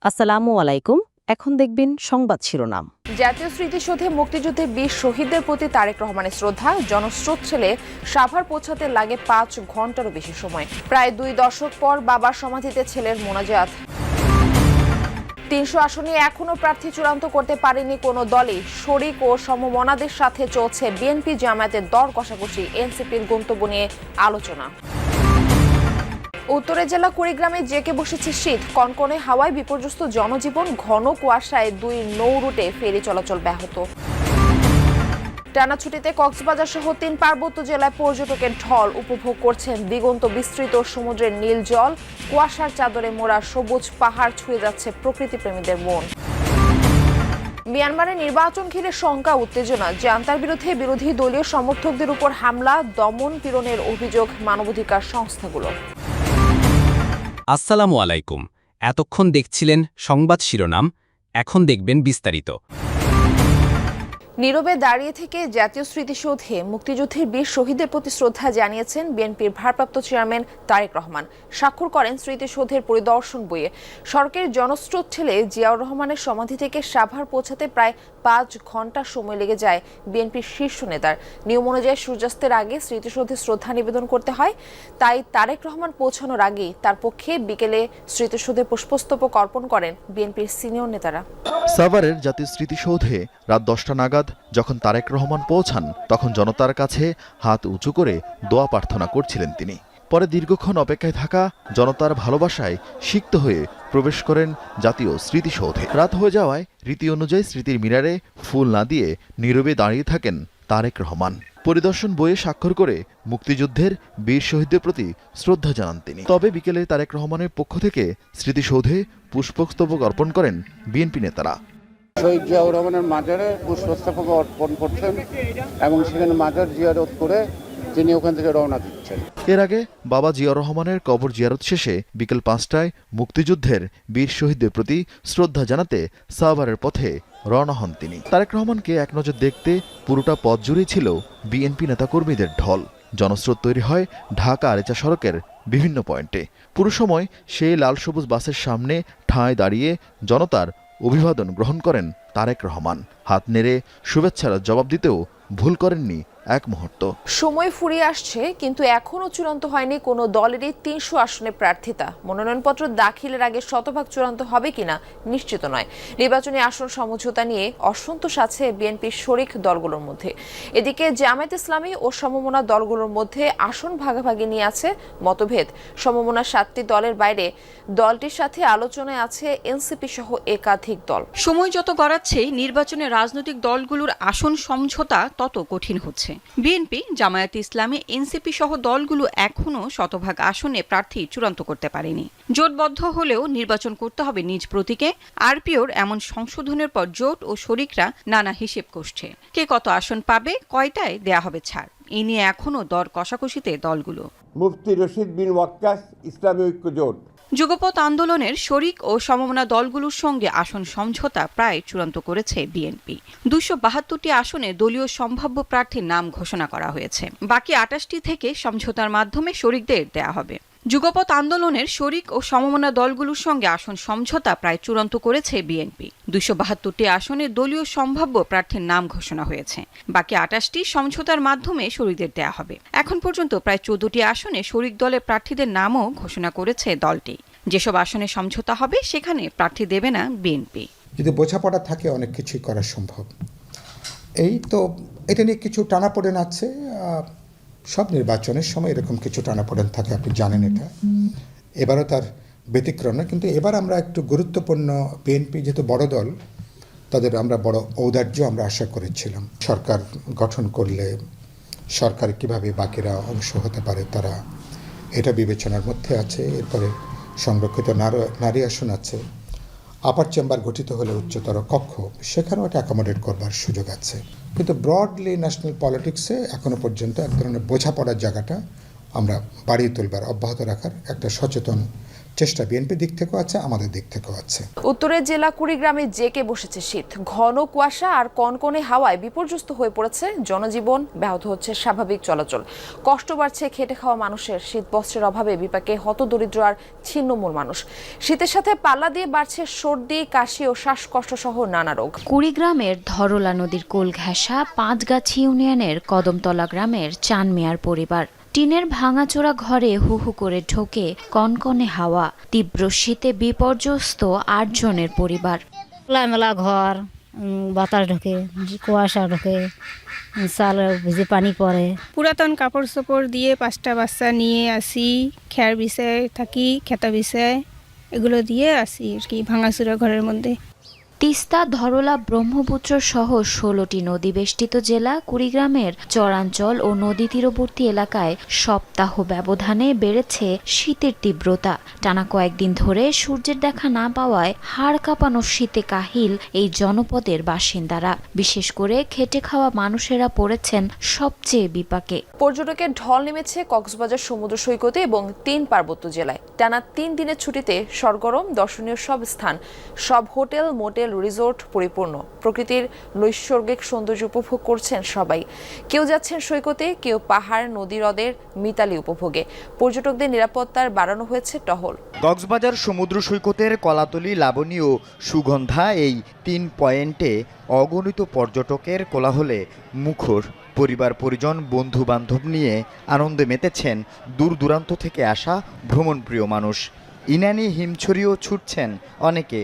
আসসালামু আলাইকুম। এখন দেখবেন সংবাদ শিরোনাম। জাতীয় স্মৃতিসৌধে মুক্তিযুদ্ধে ২০ শহীদদের প্রতি তারেক রহমানের শ্রদ্ধা। জনস্রোত ছেলে সাভার পৌঁছাতে লাগে ৫ ঘন্টারও বেশি সময়। প্রায় ২ দশক পর বাবার সমাধিতে ছেলের মোনাজাত। ৩০০ আসনে এখনো প্রার্থী চূড়ান্ত করতে পারেনি কোনো দলই। শরিক ও সমমনাদের সাথে চলছে বিএনপি জামায়াতের দর কষাকষি। এনসিপির গন্তব্য নিয়ে আলোচনা। উত্তরের জেলা কুড়িগ্রামে জেঁকে বসেছে শীত। কনকনে হাওয়ায় বিপর্যস্ত জনজীবন। ঘন কুয়াশায় ২ নৌ রুটে ফেরি চলাচল ব্যাহত। টানা ছুটিতে কক্সবাজার সহ ৩ পার্বত্য জেলায় পর্যটকের ঢল। উপভোগ করছেন দিগন্ত বিস্তৃত সমুদ্রের নীল জল। কুয়াশার চাদরে মোড়া সবুজ পাহাড় ছুঁয়ে যাচ্ছে প্রকৃতিপ্রেমীদের মন। মিয়ানমারের নির্বাচন ঘিরে শঙ্কা উত্তেজনা। জান্তার বিরুদ্ধে বিরোধী দলীয় সমর্থকদের উপর হামলা, দমন পীড়নের অভিযোগ মানবাধিকার সংস্থাগুলো। আসসালামু আলাইকুম। এতক্ষণ দেখছিলেন সংবাদ শিরোনাম, এখন দেখবেন বিস্তারিত। নীরবে দাঁড়িয়ে থেকে জাতীয় স্মৃতিসৌধে মুক্তিযুদ্ধের ২০ শহীদদের প্রতি শ্রদ্ধা জানিয়েছেন বিএনপির ভারপ্রাপ্ত চেয়ারম্যান তারেক রহমান। স্বাক্ষর করেন স্মৃতিসৌধের পরিদর্শন বইয়ে। সরকারের জনস্রোত ঠেলে জিয়াউর রহমানের সমাধি থেকে সাভার পৌঁছাতে প্রায় ৫ ঘন্টা সময় লেগে যায় বিএনপির শীর্ষ নেতার। নিয়ম অনুযায়ী সূর্যাস্তের আগে স্মৃতিসৌধে শ্রদ্ধা নিবেদন করতে হয়। তাই তারেক রহমান পৌঁছানোর আগেই তার পক্ষে বিকেলে স্মৃতিসৌধে পুষ্পস্তবক অর্পণ করেন বিএনপির সিনিয়র নেতারা। সাভারের জাতীয় স্মৃতিসৌধে রাত ১০টা নাগাদ যখন তারেক রহমান পৌঁছান, তখন জনতার কাছে হাত উঁচু করে দোয়া প্রার্থনা করছিলেন তিনি। পরে দীর্ঘক্ষণ অপেক্ষায় থাকা জনতার ভালোবাসায় সিক্ত হয়ে প্রবেশ করেন জাতীয় স্মৃতিসৌধে। রাত হয়ে যাওয়ায় রীতি অনুযায়ী স্মৃতির মিনারে ফুল না দিয়ে নীরবে দাঁড়িয়ে থাকেন তারেক রহমান। পরিদর্শন বইয়ে স্বাক্ষর করে মুক্তিযুদ্ধের বীর শহীদদের প্রতি শ্রদ্ধা জানান তিনি। তবে বিকেলে তারেক রহমানের পক্ষ থেকে স্মৃতিসৌধে পুষ্পস্তবক অর্পণ করেন বিএনপি নেতারা। শহীদ জিয়াউর রহমানের মাজারে পুষ্পস্তবক অর্পণ করছেন এবং সেখানে মাজার জিয়ারত করে তিনি ওখান থেকে রওনা দিচ্ছেন। এর আগে বাবা জিয়াউর রহমানের কবর জিয়ারত শেষে বিকেল ৫টায় মুক্তিযুদ্ধের বীর শহীদদের প্রতি শ্রদ্ধা জানাতে সাভারের পথে রওনা হন তিনি। তারেক রহমানকে এক নজর দেখতে পুরোটা পথ জুড়েই ছিল বিএনপি নেতাকর্মীদের ঢল। জনস্রোত তৈরি হয় ঢাকা আরেচা সড়কের বিভিন্ন পয়েন্টে। পুরো সময় সেই লাল সবুজ বাসের সামনে ঠাঁই দাঁড়িয়ে জনতার অভিবাদন গ্রহণ করেন তারেক রহমান। হাত নেড়ে শুভেচ্ছার জবাব দিতেও ভুল করেননি এক মুহূর্ত। সময় ফুরিয়ে আসছে, কিন্তু এখনো চূড়ান্ত হয়নি কোনো দলেরই ৩০০ আসনে প্রার্থিতা। মনোনয়নপত্র দাখিলের আগে শতভাগ চূড়ান্ত হবে কিনা নিশ্চিত নয়। নির্বাচনী আসন সমঝোতা নিয়ে অসন্তোষ আছে বিএনপির শরিক দলগুলোর মধ্যে। এদিকে জামায়াত ইসলামী ও সমমনা দলগুলোর মধ্যে আসন ভাগাভাগি নিয়ে আছে মতভেদ। সমমনা ৭টি দলের বাইরে দলটির সাথে আলোচনায় আছে এনসিপি সহ একাধিক দল। সময় যত গড়াচ্ছে নির্বাচনে রাজনৈতিক দলগুলোর আসন সমঝোতা তত কঠিন হচ্ছে। বিএনপি, জামায়াত ইসলামী, এনসিপি সহ দলগুলো এখনও শতভাগ আসনে প্রার্থী চূড়ান্ত করতে পারেনি। জোটবদ্ধ হলেও নির্বাচন করতে হবে নিজ প্রতীকে। আরপিওর এমন সংশোধনের পর জোট ও শরিকরা নানা হিসেব কষছে। কে কত আসন পাবে, কয়টায় দেয়া হবে ছাড়, এ নিয়ে এখনও দর কষাকষিতে দলগুলো। মুফতি রশিদ বিন ওয়াক্কাস ইসলামী ঐক্য জোট যুগপৎ আন্দোলনের শরিক ও সমমনা দলগুলোর সঙ্গে আসন সমঝোতা প্রায় চূড়ান্ত করেছে বিএনপি। ২৭২টি আসনে দলীয় সম্ভাব্য প্রার্থীর নাম ঘোষণা করা হয়েছে। বাকি ২৮টি থেকে সমঝোতার মাধ্যমে শরিকদের দেয়া হবে। যুগপৎ আন্দোলনের শরিক ও সমমনা দলগুলোর সঙ্গে আসন সমঝোতা প্রায় চূড়ান্ত করেছে বিএনপি। ২৭২টি আসনে দলীয় সম্ভাব্য প্রার্থীর নাম ঘোষণা হয়েছে। বাকি ২৮টি সমঝোতার মাধ্যমে শরিকদের দেয়া হবে। এখন পর্যন্ত প্রায় ১৪টি আসনে শরিক দলের প্রার্থীদের নামও ঘোষণা করেছে দলটি। যেসব আসনে সমঝোতা হবে সেখানে প্রার্থী দেবে না বিএনপি। যদি বোঝাপড়া থাকে অনেক কিছুই করা সম্ভব। এই তো এটা নিয়ে কিছু টানাপোড়েন আছে। সব নির্বাচনের সময় এরকম কিছু টানাপোড়েন থাকে, আপনি জানেন এটা। এবারও তার ব্যতিক্রম না, কিন্তু এবার আমরা একটু গুরুত্বপূর্ণ, বিএনপি যেহেতু বড় দল, তাদের আমরা বড় ঔদার্য আমরা আশা করেছিলাম। সরকার গঠন করলে সরকার কিভাবে বাকিরা অংশ হতে পারে তারা এটা বিবেচনার মধ্যে আছে। এরপরে সংরক্ষিত নারী আসন আছে। আপার চেম্বার গঠিত হলে উচ্চতর কক্ষ, সেখানেও এটা অ্যাকোমোডেট করবার সুযোগ আছে। কিন্তু ব্রডলি ন্যাশনাল পলিটিক্সে এখনো পর্যন্ত এক ধরনের বোঝাপড়ার জায়গাটা আমরা বাড়িয়ে তুলবার, অব্যাহত রাখার একটা সচেতন চেষ্টা বিএনপির দিক থেকেও আছে, আমাদের দিক থেকেও আছে। উত্তরের জেলা কুড়িগ্রামে জেকে বসেছে শীত। ঘন কুয়াশা আর কনকনে হাওয়ায় বিপর্যস্ত হয়ে পড়েছে জনজীবন, ব্যাহত হচ্ছে স্বাভাবিক চলাচল। কষ্ট বাড়ছে খেটে খাওয়া মানুষের। শীত বস্ত্রের অভাবে বিপাকে হতদরিদ্র আর ছিন্নমূল মানুষ। শীতের সাথে পাল্লা দিয়ে বাড়ছে সর্দি, কাশি ও শ্বাসকষ্ট সহ নানা রোগ। কুড়িগ্রামের ধরলা নদীর কোল ঘেঁষা পাঁচগাছি ইউনিয়নের কদমতলা গ্রামের চান মিয়ার পরিবার। টিনের ভাঙাচোরা ঘরে হু হু করে ঢোকে কনকনে হাওয়া। তীব্র শীতে বিপর্যস্ত 8 জনের পরিবার। খোলামেলা ঘর, বাতাস ঢোকে, কুয়াশা ঢোকে, চালে ভিজে পানি পড়ে। পুরাতন কাপড় চোপড় দিয়ে 5টা বাচ্চা নিয়ে আসি, খের বিছায় থাকি, খেতা বিছায় এগুলো দিয়ে আসি আর কি ভাঙাচোরা ঘরের মধ্যে। তিস্তা, ধরলা, ব্রহ্মপুত্র সহ 16টি নদী বেষ্টিত জেলা কুড়িগ্রামের চরাঞ্চল ও নদী তীরবর্তী এলাকায় সপ্তাহ ব্যবধানে বেড়েছে শীতের তীব্রতা। টানা কয়েকদিন ধরে সূর্যের দেখা না পাওয়ায় হাড় কাঁপানো শীতে কাহিল এই জনপদের বাসিন্দারা। বিশেষ করে খেটে খাওয়া মানুষেরা পড়েছেন সবচেয়ে বিপাকে। পর্যটকের ঢল নেমেছে কক্সবাজার সমুদ্র সৈকতে এবং 3 পার্বত্য জেলায়। টানা 3 দিনের ছুটিতে সরগরম দর্শনীয় সব স্থান, সব হোটেল, মোটেল, রিসোর্ট পরিপূর্ণ। প্রকৃতির নৈসর্গিক সৌন্দর্য উপভোগ করছেন সবাই। কেউ যাচ্ছেন সৈকতে, কেউ পাহাড়, নদী, হ্রদের মিতালি উপভোগে। পর্যটকদের নিরাপত্তার বাড়ানো হয়েছে টহল। কক্সবাজার সমুদ্র সৈকতের কলাতলি, লাবণী ও সুগন্ধা এই 3 পয়েন্টে অগণিত পর্যটকের কোলাহলে মুখর। পরিবার পরিজন, বন্ধু বান্ধব নিয়ে আনন্দে মেতেছেন দূর দূরান্ত থেকে আসা ভ্রমণপ্রিয় মানুষ। ইনানি হিমছড়িও ছুটছেন অনেকে।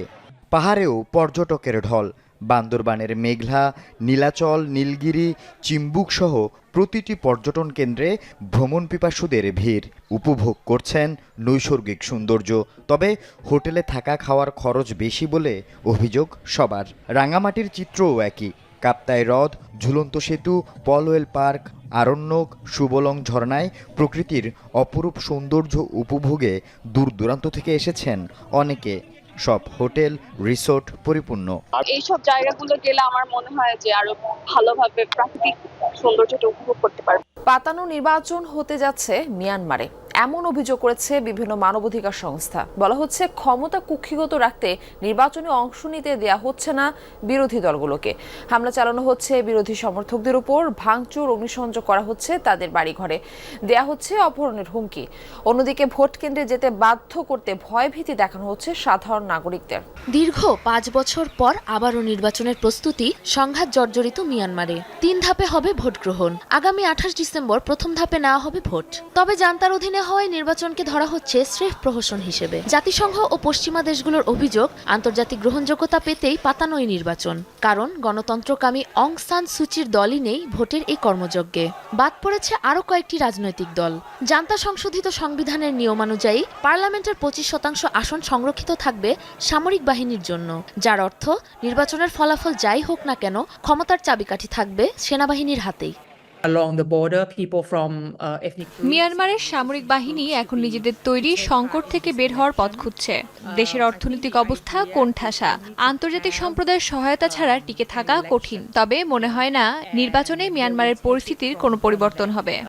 পাহাড়েও পর্যটকের ঢল। বান্দরবানের মেঘলা, নীলাচল, নীলগিরি, চিম্বুক সহ প্রতিটি পর্যটন কেন্দ্রে ভ্রমণ পিপাসুদের ভিড়। উপভোগ করছেন নৈসর্গিক সৌন্দর্য। তবে হোটেলে থাকা খাওয়ার খরচ বেশি বলে অভিযোগ সবার। রাঙামাটির চিত্রও একই। কাপ্তাই হ্রদ, ঝুলন্ত সেতু, পলওয়েল পার্ক, আরণ্যক, সুবলং ঝর্ণায় প্রকৃতির অপরূপ সৌন্দর্য উপভোগে দূর দূরান্ত থেকে এসেছেন অনেকে। সব হোটেল, রিসোর্ট পরিপূর্ণ। এইসব জায়গাগুলো গেলে আমার মনে হয় যে আরো ভালোভাবে প্রাকৃতিক সৌন্দর্যটা উপভোগ করতে পারবে। পাতানো নির্বাচন হতে যাচ্ছে মিয়ানমারে, এমন অভিযোগ করেছে বিভিন্ন মানবাধিকার সংস্থা। বলা হচ্ছে ক্ষমতা কুক্ষিগত রাখতে নির্বাচনে অংশ নিতে দেয়া হচ্ছে না বিরোধী দলগুলোকে। হামলা চালানো হচ্ছে বিরোধী সমর্থকদের উপর, ভাঙচুর, অগ্নিসংযোগ করা হচ্ছে তাদের বাড়িঘরে, দেয়া হচ্ছে অপহরণের হুমকি। অন্যদিকে ভোট কেন্দ্রে যেতে বাধ্য করতে ভয়ভীতি দেখানো হচ্ছে সাধারণ নাগরিকদের। দীর্ঘ 5 বছর পর আবারও নির্বাচনের প্রস্তুতি সংঘাত জর্জরিত মিয়ানমারে। 3 ধাপে হবে ভোট গ্রহণ। আগামী 28 ডিসেম্বর প্রথম ধাপে নেওয়া হবে ভোট। তবে জান্তার অধীনে হওয়ায় নির্বাচনকে ধরা হচ্ছে স্রেফ প্রহসন হিসেবে। জাতিসংঘ ও পশ্চিমা দেশগুলোর অভিযোগ, আন্তর্জাতিক গ্রহণযোগ্যতা পেতেই পাতানো এই নির্বাচন। কারণ গণতন্ত্রকামী অং সান সুচির দলই নেই ভোটের এই কর্মযজ্ঞে। বাদ পড়েছে আরও কয়েকটি রাজনৈতিক দল। জান্তা সংশোধিত সংবিধানের নিয়মানুযায়ী পার্লামেন্টের 25% আসন সংরক্ষিত থাকবে সামরিক বাহিনীর জন্য, যার অর্থ নির্বাচনের ফলাফল যাই হোক না কেন ক্ষমতার চাবিকাঠি থাকবে সেনাবাহিনীর হাতেই। মিয়ানমারের সামরিক বাহিনী এখন নিজেদের তৈরি সংকট থেকে বের হওয়ার পথ খুঁজছে। দেশের অর্থনৈতিক অবস্থা কোণঠাসা, আন্তর্জাতিক সম্প্রদায়ের সহায়তা ছাড়া টিকে থাকা কঠিন। তবে মনে হয় না নির্বাচনে মিয়ানমারের পরিস্থিতির কোনো পরিবর্তন হবে।